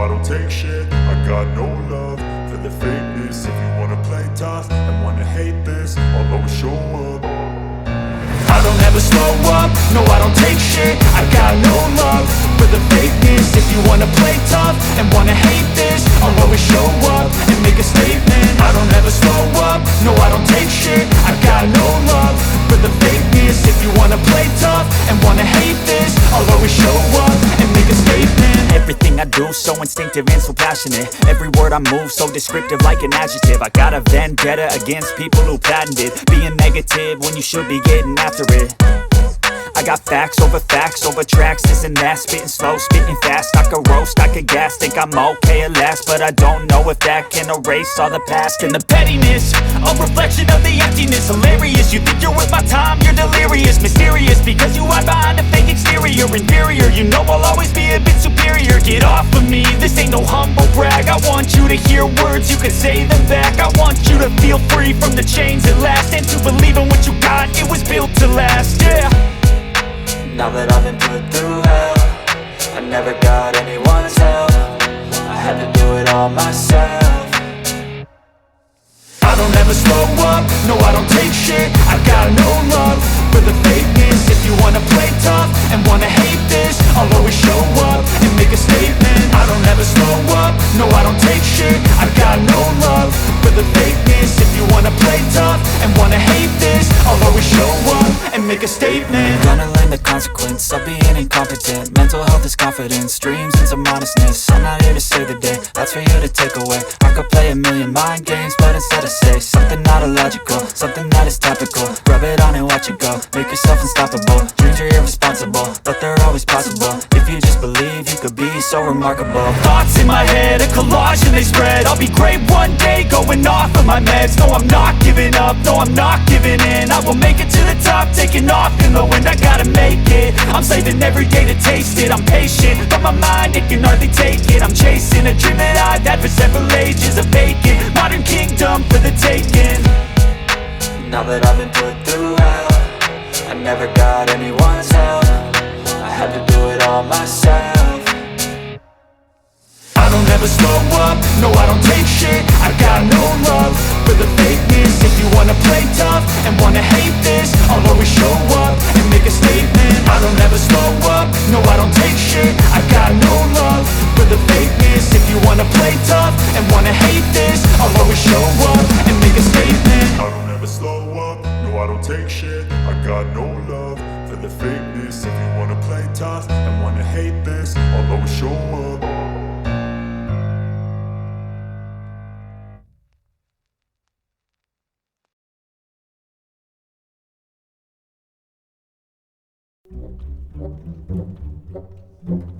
don't take shit, I got no love for the fakeness. If you wanna play tough and wanna hate this, I'll always show up. I don't ever slow up, no I don't take shit, I got no love for the fakeness. If you wanna play tough and wanna hate this, I'll always show up and make a statement. I don't ever slow up, no I don't take shit, I got no love for the fakeness. If you wanna play tough and wanna hate this, I'll always show up and make a statement. Everything I do so instinctive and so passionate. Every word I move so descriptive like an adjective. I got a vendetta against people who patented being negative when you should be getting after it. I got facts over tracks, this and that. Spitting slow, spitting fast, I could roast, I could gas. Think I'm okay at last, but I don't know if that can erase all the past. And the pettiness, a reflection of the emptiness. Hilarious, you think you're worth my time, you're delirious. Mysterious, because you hide behind a fake exterior. Inferior, you know I'll always be a bit superior. Get off of me, this ain't no humble brag. I want you to hear words, you can say them back. I want you to feel free from the chains at last, and to believe in what you got, it was built to last, yeah. Now that I've been put through hell, I never got anyone's help, I had to do it all myself. I don't ever slow up, no I don't take shit, I got no love for the fakeness. If you wanna play tough and wanna hate this, I'll always show up and make a statement. I don't ever slow up, no I don't take shit, I got no love for the fakeness. If you wanna play tough and wanna hate this, I'll always show up and make a statement. Gonna learn the consequence of being incompetent. Mental health is confidence, dreams and some honestness. I'm not here to save the day, that's for you to take away. I could play a million mind games, but instead I say something not illogical, something that is topical. Rub it on and watch it go, make yourself unstoppable. Dreams are irresponsible, but they're always possible. If you just believe, you could be so remarkable. Thoughts in my head, a collage and they spread. I'll be great one day, going off of my meds. No, I'm not giving up, no, I'm not giving in. I will make it to the top, taking off in the wind. I gotta make it, I'm saving every day to taste it. I'm patient, but my mind, it can hardly take it. I'm chasing a dream that I've had for several ages. A vacant, modern kingdom for the taking. Now that I've been put through hell, I never got anyone's help, I had to do it all myself. I don't ever slow up, no I don't take shit, I got no love for the fakeness. If you wanna play tough and wanna hate this, I'll always show up and make a statement. I don't ever slow up, no I don't take shit, I got no love for the fakeness. If you wanna play tough and wanna hate this, I'll always show up and make a statement. I don't ever slow up, no I don't take shit, I got no love for the fakeness. If you wanna play tough and wanna hate this, I'll always show up. Thank you.